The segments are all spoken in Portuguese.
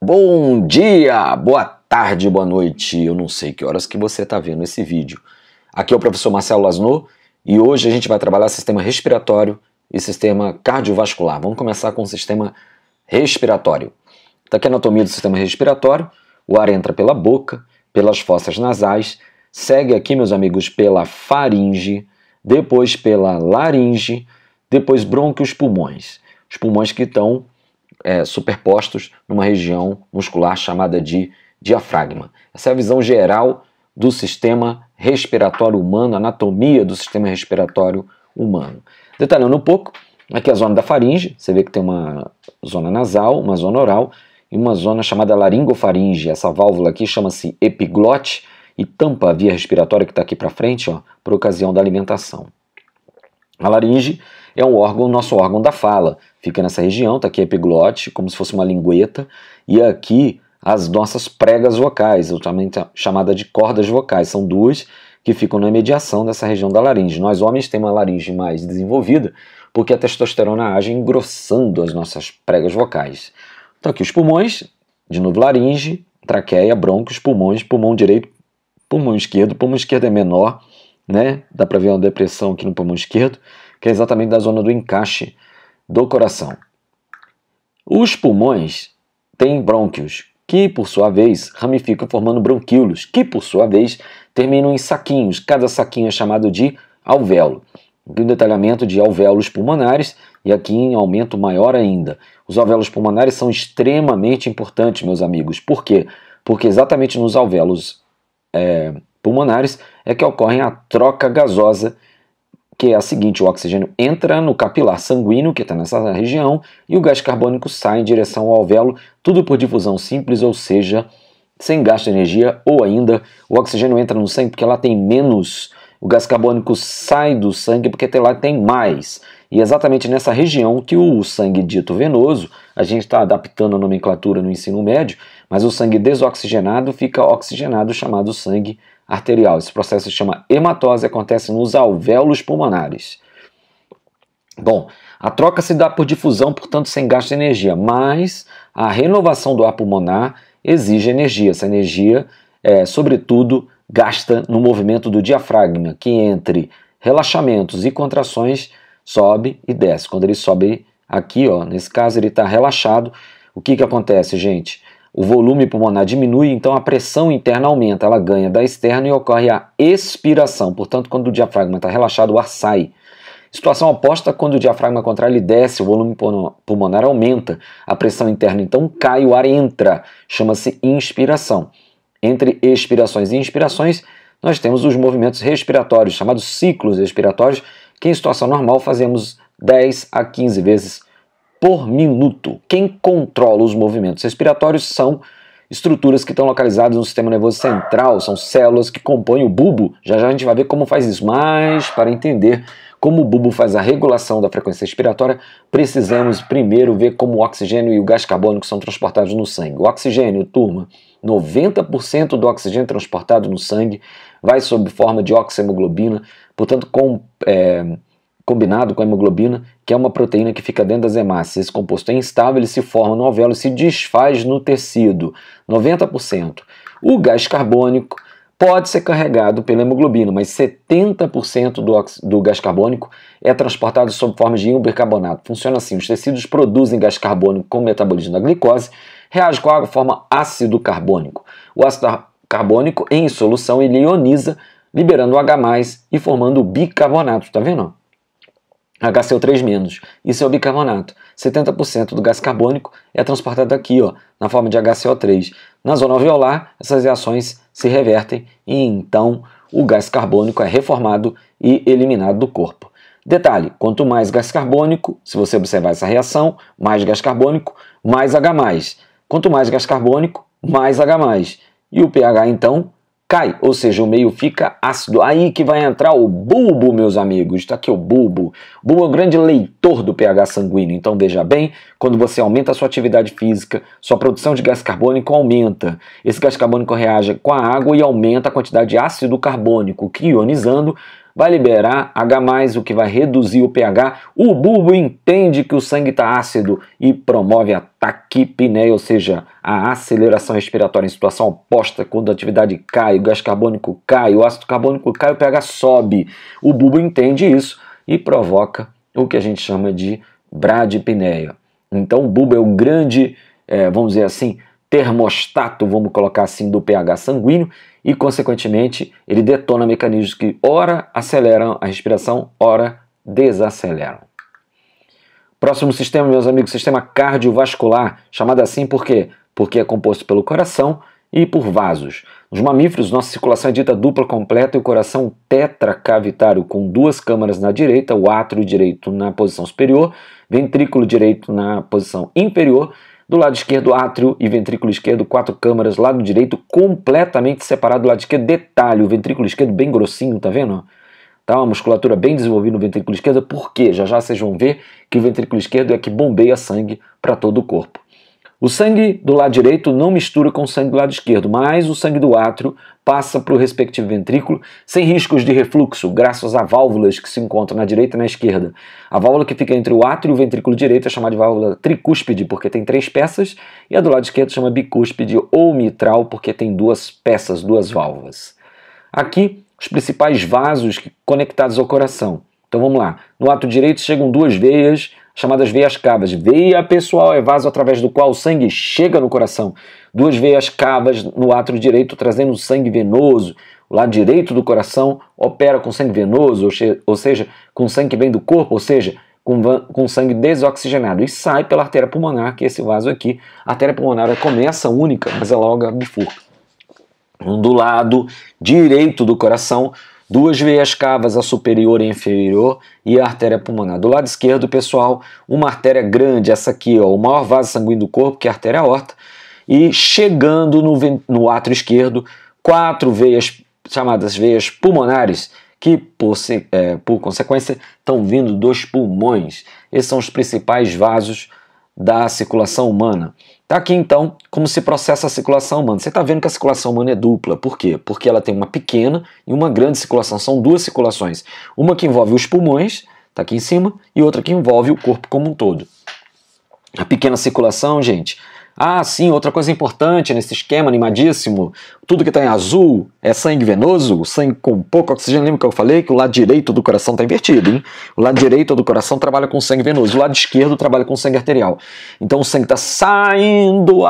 Bom dia, boa tarde, boa noite. Eu não sei que horas que você está vendo esse vídeo. Aqui é o professor Marcelo Lasno e hoje a gente vai trabalhar sistema respiratório e sistema cardiovascular. Vamos começar com o sistema respiratório. Está aqui a anatomia do sistema respiratório. O ar entra pela boca, pelas fossas nasais, segue aqui, meus amigos, pela faringe, depois pela laringe, depois brônquios, pulmões. Os pulmões que estão superpostos numa região muscular chamada de diafragma. Essa é a visão geral do sistema respiratório humano, anatomia do sistema respiratório humano. Detalhando um pouco, aqui é a zona da faringe, você vê que tem uma zona nasal, uma zona oral e uma zona chamada laringofaringe. Essa válvula aqui chama-se epiglote e tampa a via respiratória que está aqui para frente, por ocasião da alimentação. A laringe é um órgão, nosso órgão da fala. Fica nessa região, está aqui a epiglote, como se fosse uma lingueta, e aqui as nossas pregas vocais, chamada de cordas vocais. São duas que ficam na mediação dessa região da laringe. Nós homens temos uma laringe mais desenvolvida, porque a testosterona age engrossando as nossas pregas vocais. Então aqui os pulmões, de novo laringe, traqueia, brônquios, pulmões, pulmão direito, pulmão esquerdo é menor, né? Dá para ver uma depressão aqui no pulmão esquerdo, que é exatamente da zona do encaixe do coração. Os pulmões têm brônquios, que por sua vez ramificam formando bronquíolos, que por sua vez terminam em saquinhos. Cada saquinho é chamado de alvéolo. Aqui um detalhamento de alvéolos pulmonares e aqui em aumento maior ainda. Os alvéolos pulmonares são extremamente importantes, meus amigos. Por quê? Porque exatamente nos alvéolos pulmonares é que ocorre a troca gasosa, que é a seguinte: o oxigênio entra no capilar sanguíneo, que está nessa região, e o gás carbônico sai em direção ao alvéolo, tudo por difusão simples, ou seja, sem gasto de energia, ou ainda o oxigênio entra no sangue porque lá tem menos, o gás carbônico sai do sangue porque lá tem mais. E exatamente nessa região que o sangue dito venoso, a gente está adaptando a nomenclatura no ensino médio, mas o sangue desoxigenado fica oxigenado, chamado sangue arterial. Esse processo se chama hematose, acontece nos alvéolos pulmonares. Bom, a troca se dá por difusão, portanto sem gasto de energia, mas a renovação do ar pulmonar exige energia. Essa energia sobretudo, gasta no movimento do diafragma, que entre relaxamentos e contrações sobe e desce. Quando ele sobe aqui, nesse caso ele está relaxado, o que acontece, gente? O volume pulmonar diminui, então a pressão interna aumenta, ela ganha da externa e ocorre a expiração. Portanto, quando o diafragma está relaxado, o ar sai. Situação oposta, quando o diafragma contrai, ele desce, o volume pulmonar aumenta, a pressão interna então cai, o ar entra, chama-se inspiração. Entre expirações e inspirações, nós temos os movimentos respiratórios, chamados ciclos respiratórios, que em situação normal fazemos 10 a 15 vezes por minuto. Quem controla os movimentos respiratórios são estruturas que estão localizadas no sistema nervoso central, são células que compõem o bulbo. Já já a gente vai ver como faz isso, mas para entender como o bulbo faz a regulação da frequência respiratória, precisamos primeiro ver como o oxigênio e o gás carbônico são transportados no sangue. O oxigênio, turma, 90% do oxigênio transportado no sangue vai sob forma de oxihemoglobina, portanto, combinado com a hemoglobina, que é uma proteína que fica dentro das hemácias. Esse composto é instável, ele se forma no alvéolo e se desfaz no tecido, 90%. O gás carbônico pode ser carregado pela hemoglobina, mas 70% do gás carbônico é transportado sob forma de íon bicarbonato. Funciona assim: os tecidos produzem gás carbônico com o metabolismo da glicose, reage com a água e forma ácido carbônico. O ácido carbônico, em solução, ele ioniza, liberando o H+, e formando o bicarbonato, tá vendo? HCO3-, isso é o bicarbonato. 70% do gás carbônico é transportado aqui, na forma de HCO3. Na zona alveolar, essas reações se revertem e então o gás carbônico é reformado e eliminado do corpo. Detalhe: quanto mais gás carbônico, se você observar essa reação, mais gás carbônico, mais H+. Quanto mais gás carbônico, mais H+. E o pH então cai, ou seja, o meio fica ácido. Aí que vai entrar o bulbo, meus amigos. Está aqui o bulbo. O bulbo é o grande leitor do pH sanguíneo. Então veja bem, quando você aumenta a sua atividade física, sua produção de gás carbônico aumenta. Esse gás carbônico reage com a água e aumenta a quantidade de ácido carbônico, que ionizando vai liberar H+, o que vai reduzir o pH. O bulbo entende que o sangue está ácido e promove a taquipneia, ou seja, a aceleração respiratória em situação oposta, quando a atividade cai, o gás carbônico cai, o ácido carbônico cai, o pH sobe. O bulbo entende isso e provoca o que a gente chama de bradipneia. Então o bulbo é o grande, vamos dizer assim, termostato, vamos colocar assim, do pH sanguíneo e, consequentemente, ele detona mecanismos que ora aceleram a respiração, ora desaceleram. Próximo sistema, meus amigos, sistema cardiovascular, chamado assim por quê? Porque é composto pelo coração e por vasos. Nos mamíferos, nossa circulação é dita dupla completa e o coração tetracavitário, com duas câmaras na direita, o átrio direito na posição superior, ventrículo direito na posição inferior. Do lado esquerdo, átrio e ventrículo esquerdo, 4 câmaras. Lado direito, completamente separado do lado esquerdo. Detalhe, o ventrículo esquerdo bem grossinho, tá vendo? Tá uma musculatura bem desenvolvida no ventrículo esquerdo. Por quê? Já já vocês vão ver que o ventrículo esquerdo é que bombeia sangue para todo o corpo. O sangue do lado direito não mistura com o sangue do lado esquerdo, mas o sangue do átrio passa para o respectivo ventrículo sem riscos de refluxo, graças a válvulas que se encontram na direita e na esquerda. A válvula que fica entre o átrio e o ventrículo direito é chamada de válvula tricúspide, porque tem 3 peças, e a do lado esquerdo chama bicúspide ou mitral, porque tem 2 peças, 2 válvulas. Aqui, os principais vasos conectados ao coração. Então vamos lá. No átrio direito chegam 2 veias, chamadas veias cavas. Veia, pessoal, é vaso através do qual o sangue chega no coração. 2 veias cavas no átrio direito trazendo sangue venoso. O lado direito do coração opera com sangue venoso, ou seja, com sangue que vem do corpo, ou seja, com sangue desoxigenado. E sai pela artéria pulmonar, que é esse vaso aqui. A artéria pulmonar começa única, mas ela logo bifurca. Do lado direito do coração, 2 veias cavas, a superior e a inferior, e a artéria pulmonar. Do lado esquerdo, pessoal, uma artéria grande, essa aqui, ó, o maior vaso sanguíneo do corpo, que é a artéria aorta, e chegando no átrio esquerdo, 4 veias, chamadas veias pulmonares, que, por consequência, estão vindo dos pulmões. Esses são os principais vasos da circulação humana. Tá aqui então como se processa a circulação humana. Você está vendo que a circulação humana é dupla. Por quê? Porque ela tem uma pequena e uma grande circulação. São 2 circulações. Uma que envolve os pulmões, está aqui em cima, e outra que envolve o corpo como um todo. A pequena circulação, gente. Ah, sim, outra coisa importante nesse esquema animadíssimo, tudo que está em azul é sangue venoso, sangue com pouco oxigênio. Lembra que eu falei que o lado direito do coração está invertido, hein? O lado direito do coração trabalha com sangue venoso, o lado esquerdo trabalha com sangue arterial. Então o sangue está saindo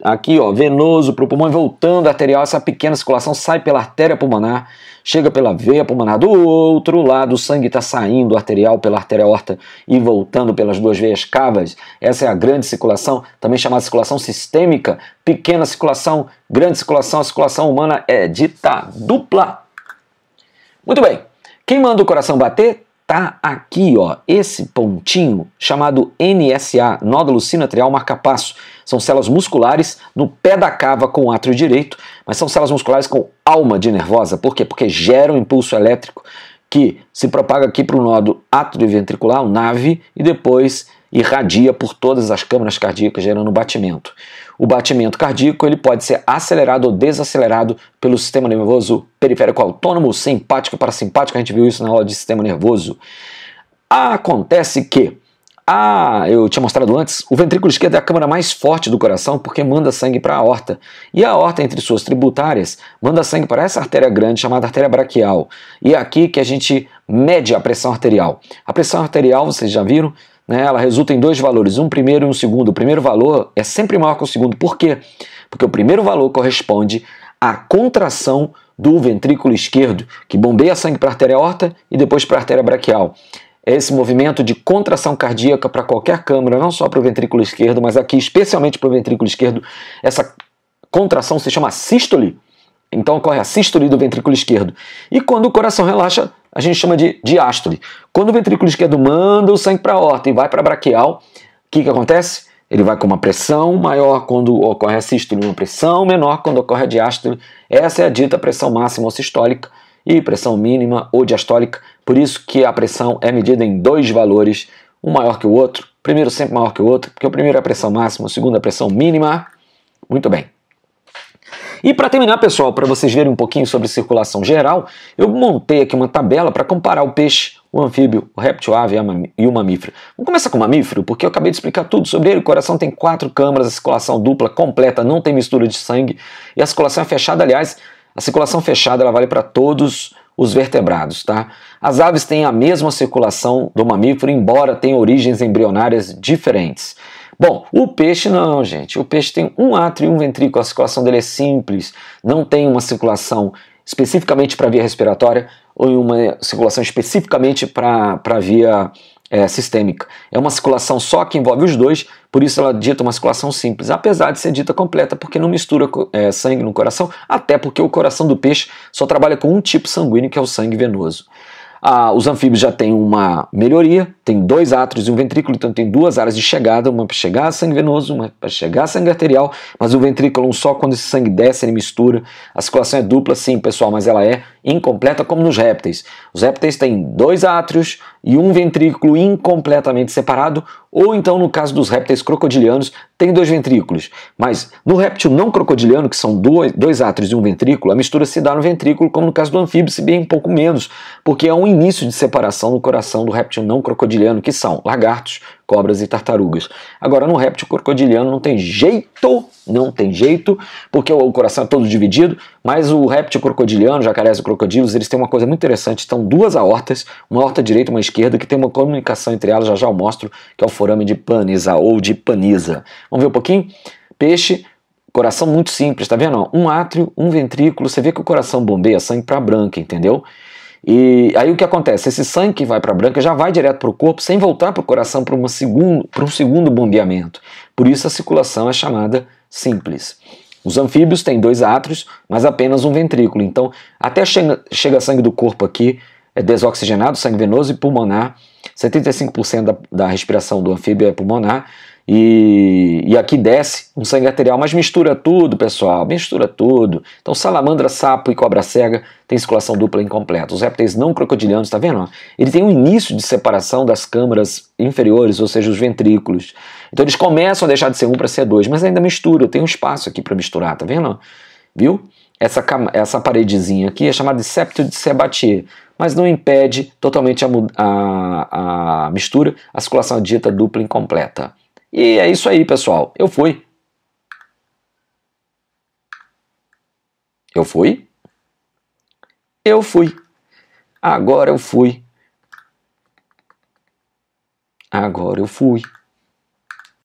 aqui, ó, venoso para o pulmão e voltando arterial. Essa pequena circulação sai pela artéria pulmonar, chega pela veia pulmonar. Do outro lado, o sangue está saindo arterial pela artéria aorta e voltando pelas 2 veias cavas. Essa é a grande circulação, também chamada circulação sistêmica. Pequena circulação, grande circulação. A circulação humana é dita dupla. Muito bem. Quem manda o coração bater? Tá aqui, ó, esse pontinho chamado NSA, nódulo sinoatrial marca-passo. São células musculares no pé da cava com o átrio direito, mas são células musculares com alma de nervosa. Por quê? Porque geram impulso elétrico que se propaga aqui para o nódulo atrioventricular, o NAV, e depois irradia por todas as câmaras cardíacas, gerando batimento. O batimento cardíaco ele pode ser acelerado ou desacelerado pelo sistema nervoso periférico autônomo, simpático e parasimpático. A gente viu isso na aula de sistema nervoso. Acontece que, eu tinha mostrado antes, o ventrículo esquerdo é a câmara mais forte do coração porque manda sangue para a aorta. E a aorta, entre suas tributárias, manda sangue para essa artéria grande chamada artéria braquial. E é aqui que a gente mede a pressão arterial. A pressão arterial, vocês já viram, né, ela resulta em 2 valores, um primeiro e um segundo. O primeiro valor é sempre maior que o segundo. Por quê? Porque o primeiro valor corresponde à contração do ventrículo esquerdo, que bombeia sangue para a artéria aorta e depois para a artéria braquial. Esse movimento de contração cardíaca para qualquer câmara, não só para o ventrículo esquerdo, mas aqui especialmente para o ventrículo esquerdo, essa contração se chama sístole. Então ocorre a sístole do ventrículo esquerdo. E quando o coração relaxa, a gente chama de diástole. Quando o ventrículo esquerdo manda o sangue para a aorta e vai para a braquial, o que acontece? Ele vai com uma pressão maior quando ocorre a sístole, uma pressão menor quando ocorre a diástole. Essa é a dita pressão máxima ou sistólica e pressão mínima ou diastólica. Por isso que a pressão é medida em 2 valores, um maior que o outro. O primeiro sempre maior que o outro, porque o primeiro é a pressão máxima, o segundo é a pressão mínima. Muito bem. E para terminar, pessoal, para vocês verem um pouquinho sobre circulação geral, eu montei aqui uma tabela para comparar o peixe, o anfíbio, o réptil, a ave e o mamífero. Vamos começar com o mamífero, porque eu acabei de explicar tudo sobre ele. O coração tem 4 câmaras, a circulação dupla, completa, não tem mistura de sangue. E a circulação é fechada, aliás, a circulação fechada ela vale para todos os vertebrados, tá? As aves têm a mesma circulação do mamífero, embora tenham origens embrionárias diferentes. Bom, o peixe não, gente. O peixe tem um átrio e um ventrículo, a circulação dele é simples, não tem uma circulação especificamente para a via respiratória ou uma circulação especificamente para a via sistêmica. É uma circulação só que envolve os dois, por isso ela dita uma circulação simples, apesar de ser dita completa, porque não mistura sangue no coração, até porque o coração do peixe só trabalha com um tipo sanguíneo, que é o sangue venoso. Os anfíbios já têm uma melhoria, tem 2 átrios e um ventrículo, então tem 2 áreas de chegada, uma para chegar a sangue venoso, uma para chegar a sangue arterial, mas o ventrículo só quando esse sangue desce, ele mistura. A circulação é dupla, sim, pessoal, mas ela é incompleta como nos répteis. Os répteis têm 2 átrios e um ventrículo incompletamente separado, ou então no caso dos répteis crocodilianos, tem 2 ventrículos. Mas no réptil não crocodiliano, que são 2 átrios e um ventrículo, a mistura se dá no ventrículo, como no caso do anfíbio, se bem um pouco menos, porque é um início de separação no coração do réptil não crocodiliano, que são lagartos, cobras e tartarugas. Agora, no réptil crocodiliano não tem jeito, porque o coração é todo dividido, mas o réptil crocodiliano, jacarés e crocodilos, eles têm uma coisa muito interessante, estão 2 aortas, uma aorta direita e uma esquerda, que tem uma comunicação entre elas, já eu mostro, que é o forame de Panizza ou de Panizza. Vamos ver um pouquinho? Peixe, coração muito simples, tá vendo? Um átrio, um ventrículo, você vê que o coração bombeia sangue para a branca, entendeu? E aí o que acontece? Esse sangue que vai para a branca já vai direto para o corpo sem voltar para o coração para um segundo bombeamento. Por isso a circulação é chamada simples. Os anfíbios têm 2 átrios, mas apenas um ventrículo. Então, até chega sangue do corpo aqui, é desoxigenado, sangue venoso e pulmonar. 75% da respiração do anfíbio é pulmonar. E aqui desce um sangue arterial, mas mistura tudo, pessoal, mistura tudo. Então salamandra, sapo e cobra cega tem circulação dupla incompleta. Os répteis não crocodilianos, tá vendo? Ele tem um início de separação das câmaras inferiores, ou seja, os ventrículos. Então eles começam a deixar de ser 1 para ser 2, mas ainda mistura, tem um espaço aqui para misturar, tá vendo? Viu? Essa paredezinha aqui é chamada de septo de Sabatier, mas não impede totalmente a mistura, a circulação é dita dupla incompleta. E é isso aí, pessoal. Eu fui. Agora eu fui.